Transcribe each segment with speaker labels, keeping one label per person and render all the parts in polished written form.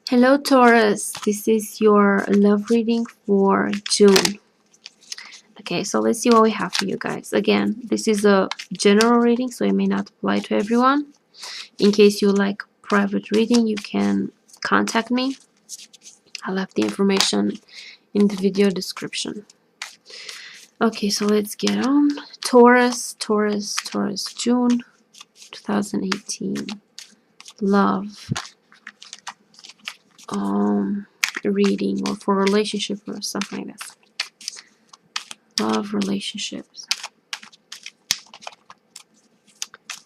Speaker 1: Hello Taurus, this is your love reading for June. Okay, so let's see what we have for you guys. Again, this is a general reading, so it may not apply to everyone. In case you like private reading, you can contact me. I'll have the information in the video description. Okay, so let's get on. Taurus, June 2018. Love. Reading or for relationship or something like that. Love, relationships.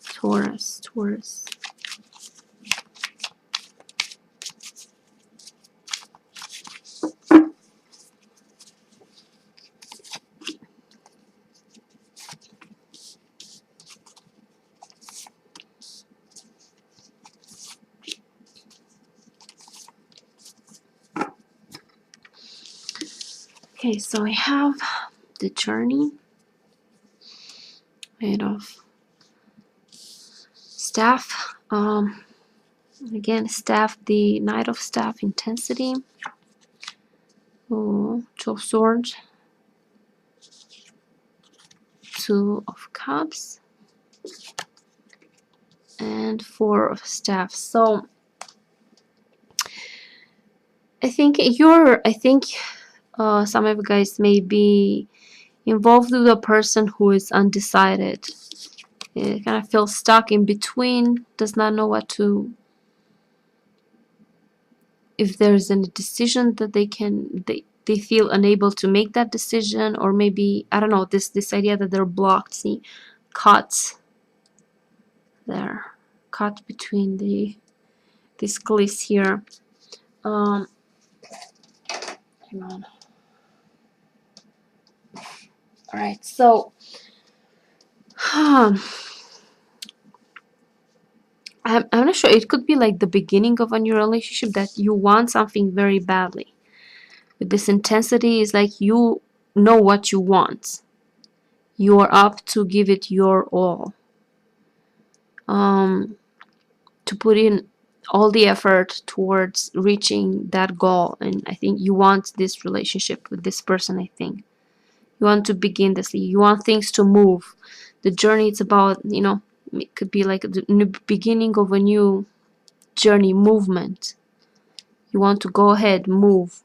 Speaker 1: Taurus. Okay, so I have the journey made of staff. Again, staff, the Knight of Staff, intensity. Oh, Two of Swords. Two of Cups. And Four of Staff. So I think some of you guys may be involved with a person who is undecided. It kind of feels stuck in between, does not know what to, if there's any decision that they feel unable to make that decision, or maybe, I don't know, this idea that they're blocked. See, caught there, caught between these cliffs here. Hang on. All right, so I'm not sure. It could be like the beginning of a new relationship, that you want something very badly. With this intensity, is like you know what you want. You are up to give it your all. To put in all the effort towards reaching that goal. And I think you want this relationship with this person. I think you want to begin this. You want things to move. The journey, it's about, you know, it could be like the beginning of a new journey, movement. You want to go ahead, move,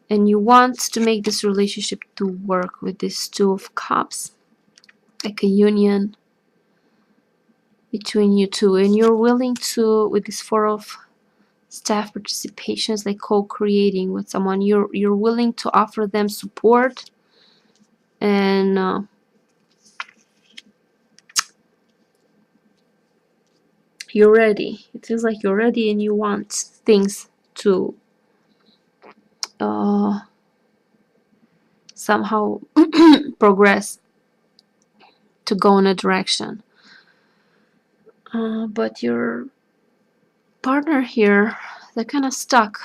Speaker 1: and you want to make this relationship to work with this Two of Cups, like a union between you two, and you're willing to, with this Four of Staff, participations, like co-creating with someone. You're willing to offer them support, and you're ready. It feels like you're ready and you want things to somehow progress, to go in a direction. But your partner here, they're kind of stuck.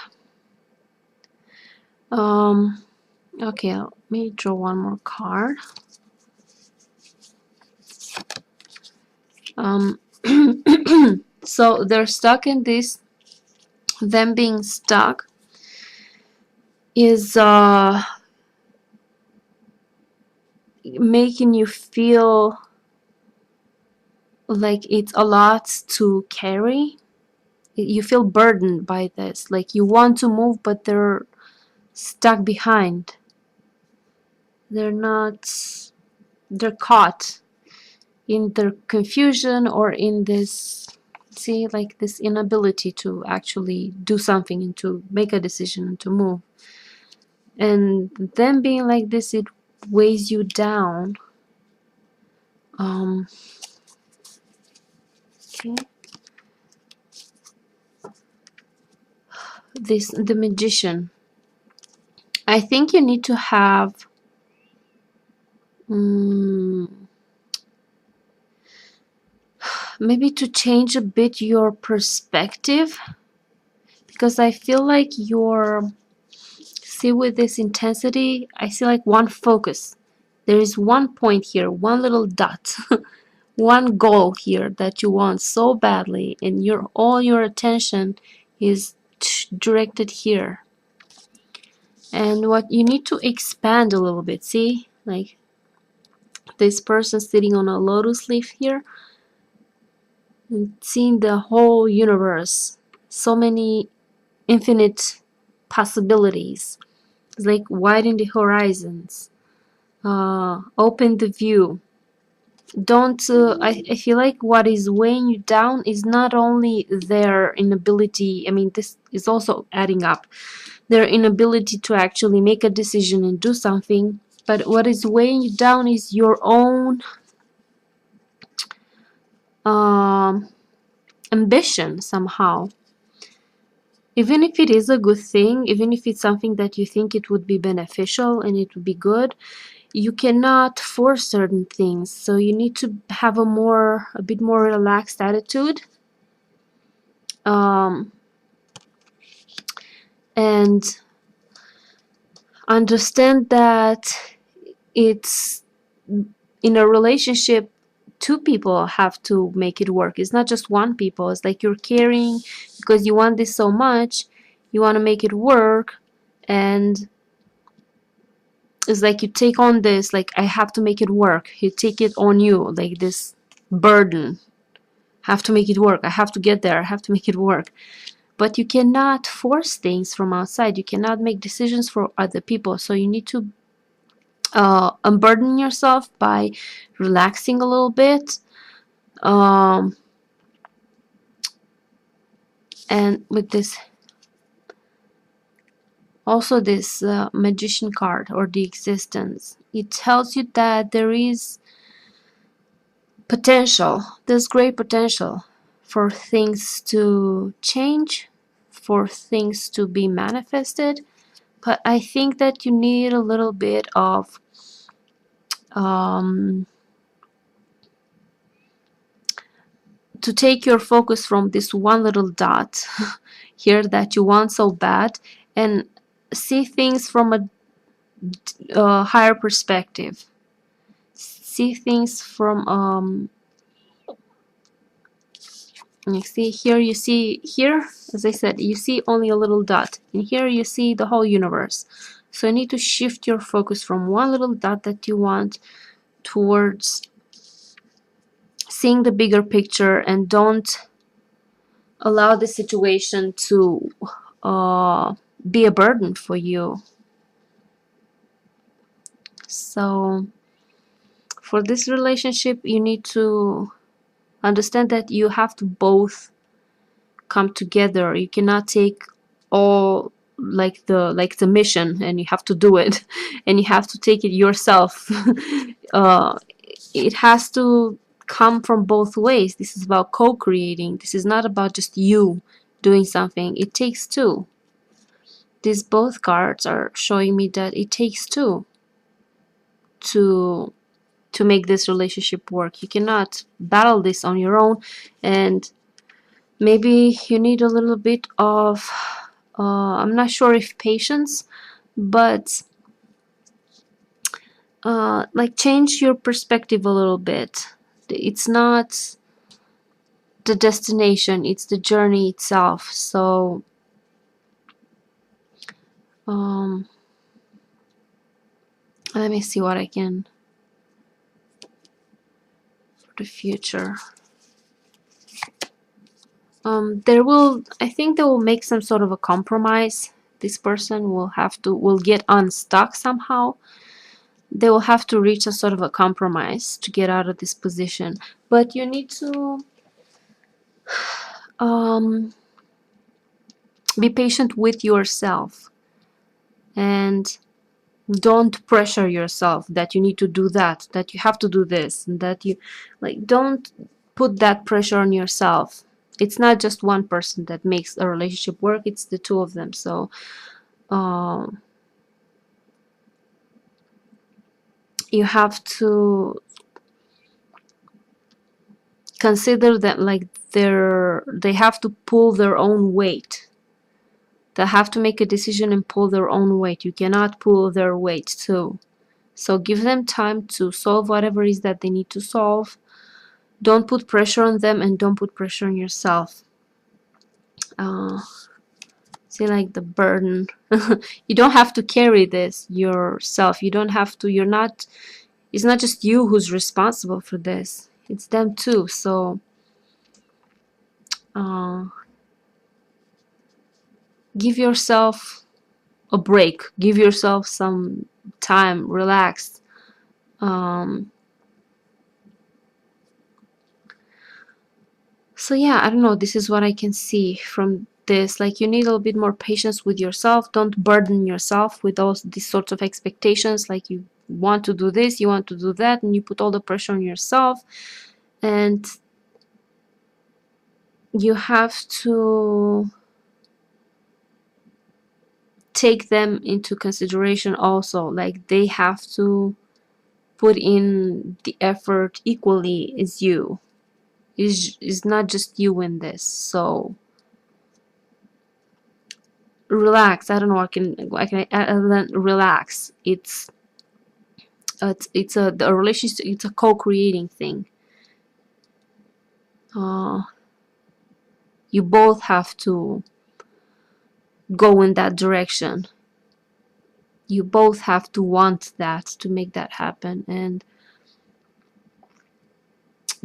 Speaker 1: Okay, let me draw one more card. So they're stuck in this. Them being stuck is making you feel like it's a lot to carry. You feel burdened by this, like you want to move, but they're stuck behind. They're caught in their confusion, or in this, see, like this inability to actually do something and to make a decision and to move. And them being like this, it weighs you down. Okay. The Magician. I think you need to have maybe to change a bit your perspective, because I feel like see, with this intensity, I see like one focus. There is one point here, one little dot, one goal here that you want so badly, and all your attention is directed here. And what you need to expand a little bit. See, like this person sitting on a lotus leaf here and seeing the whole universe, so many infinite possibilities. It's like widen the horizons, open the view. Don't I feel like what is weighing you down is not only their inability, I mean this is also adding up, their inability to actually make a decision and do something, but what is weighing you down is your own ambition somehow. Even if it is a good thing, even if it's something that you think it would be beneficial and it would be good, you cannot force certain things. So you need to have a bit more relaxed attitude, and understand that it's in a relationship, two people have to make it work. It's not just one people. It's like you're caring because you want this so much, you want to make it work, and it's like you take on this, like I have to make it work. You take it on you, like this burden. Have to make it work. I have to get there. I have to make it work. But you cannot force things from outside. You cannot make decisions for other people. So you need to unburden yourself by relaxing a little bit. And with this, also this magician card or the existence, it tells you that there is potential. There's great potential for things to change, for things to be manifested. But I think that you need a little bit of to take your focus from this one little dot here that you want so bad and see things from a higher perspective. See things from you see here, you see here, as I said, you see only a little dot, and here you see the whole universe. So you need to shift your focus from one little dot that you want towards seeing the bigger picture, and don't allow the situation to be a burden for you. So for this relationship, you need to understand that you have to both come together. You cannot take all like the mission and you have to do it and you have to take it yourself. It has to come from both ways. This is about co-creating. This is not about just you doing something. It takes two. These both cards are showing me that it takes two to make this relationship work. You cannot battle this on your own, and maybe you need a little bit of I'm not sure if patience, but like change your perspective a little bit. It's not the destination, it's the journey itself. So let me see what I can for the future. I think they will make some sort of a compromise. This person will get unstuck somehow. They will have to reach a sort of a compromise to get out of this position. But you need to be patient with yourself, and don't pressure yourself that you need to do that you have to do this, and that you like, don't put that pressure on yourself. It's not just one person that makes a relationship work, it's the two of them. So you have to consider that like they have to pull their own weight. They have to make a decision and pull their own weight. You cannot pull their weight too. So give them time to solve whatever it is that they need to solve. Don't put pressure on them, and don't put pressure on yourself. See, like the burden. You don't have to carry this yourself. You don't have to. You're not. It's not just you who's responsible for this. It's them too. So give yourself a break. Give yourself some time. Relax. So yeah, I don't know. This is what I can see from this. Like, you need a little bit more patience with yourself. Don't burden yourself with these sorts of expectations. Like, you want to do this, you want to do that, and you put all the pressure on yourself. And you have to take them into consideration also. Like, they have to put in the effort equally as you. Is not just you in this. So relax. I don't know. I can relax. It's a relationship. It's a co-creating thing. You both have to go in that direction. You both have to want that, to make that happen. And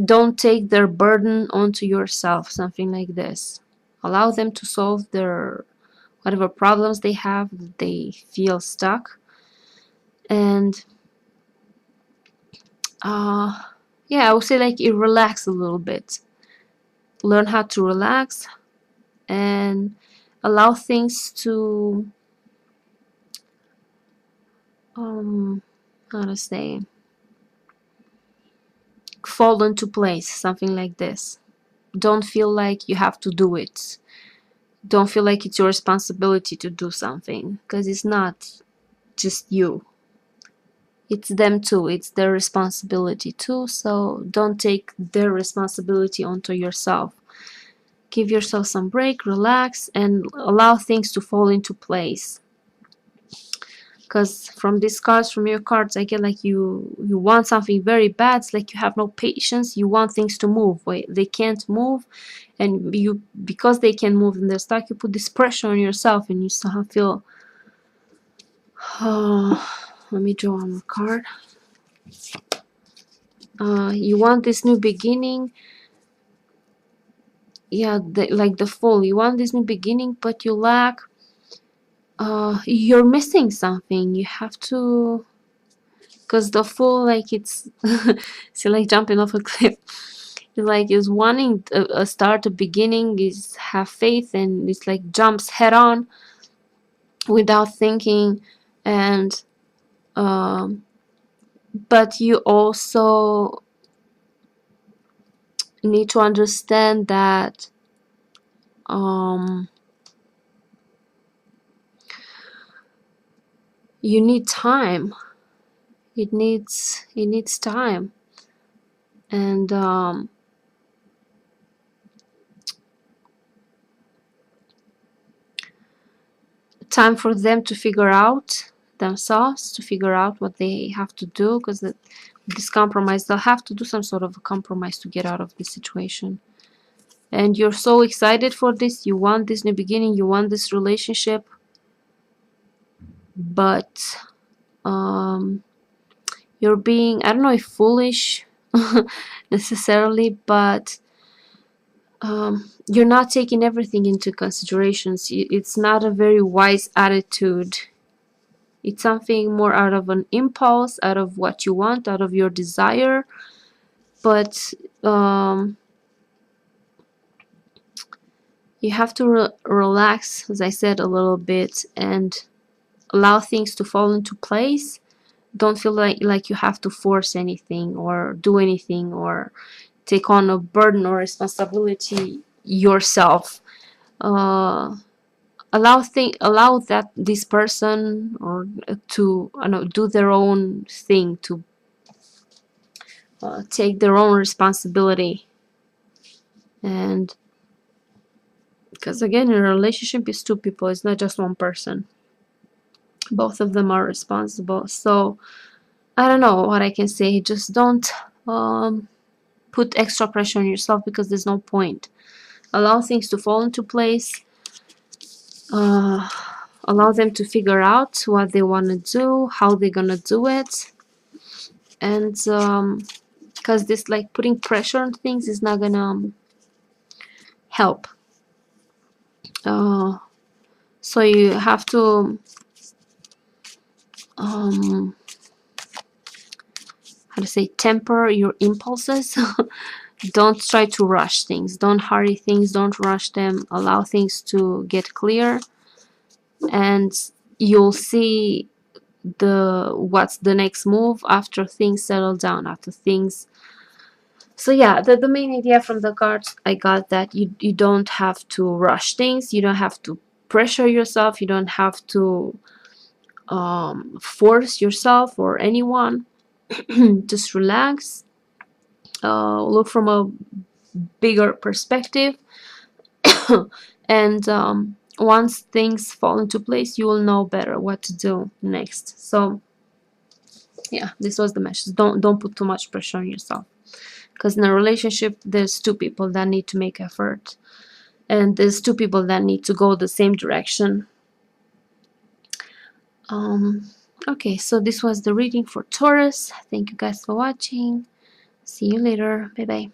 Speaker 1: don't take their burden onto yourself. Something like this. Allow them to solve their whatever problems they have, that they feel stuck. And yeah, I would say, like, relax a little bit. Learn how to relax and allow things to how to say, fall into place. Something like this. Don't feel like you have to do it. Don't feel like it's your responsibility to do something, because it's not just you. It's them too. It's their responsibility too. So don't take their responsibility onto yourself. Give yourself some break, relax, and allow things to fall into place. Because from these cards, from your cards, I get like you want something very bad. It's like you have no patience. You want things to move. Wait, they can't move, and you, because they can move and they're stuck, you put this pressure on yourself, and you somehow feel. Let me draw one more card. You want this new beginning. Yeah, like the Fool. You want this new beginning, but you lack. You're missing something. You have to. Because the Fool, like, it's see, like jumping off a cliff. Like, is wanting a start, a beginning, is have faith, and it's like jumps head on without thinking. And but you also need to understand that you need time. It needs time. And time for them to figure out themselves, to figure out what they have to do, because this compromise, they'll have to do some sort of a compromise to get out of this situation. And you're so excited for this. You want this new beginning. You want this relationship. But you're being, I don't know if foolish necessarily, but you're not taking everything into considerations. It's not a very wise attitude. It's something more out of an impulse, out of what you want, out of your desire. But you have to relax, as I said, a little bit, and allow things to fall into place. Don't feel like you have to force anything or do anything or take on a burden or responsibility yourself. Allow that this person or to do their own thing, to take their own responsibility. And because again, in a relationship is two people, it's not just one person. Both of them are responsible. So I don't know what I can say. Just don't put extra pressure on yourself, because there's no point. Allow things to fall into place. uh, allow them to figure out what they want to do, how they're gonna do it. And because this like putting pressure on things is not gonna help. So you have to how to say, temper your impulses. Don't try to rush things, don't hurry things, don't rush them, allow things to get clear, and you'll see what's the next move after things settle down, after things. So yeah, the main idea from the cards I got that you don't have to rush things, you don't have to pressure yourself, you don't have to force yourself or anyone. Just relax, look from a bigger perspective, and once things fall into place, you will know better what to do next. So yeah, this was the message. Don't put too much pressure on yourself, because in a relationship there's two people that need to make effort, and there's two people that need to go the same direction. Okay, so this was the reading for Taurus. Thank you guys for watching. See you later. Bye bye.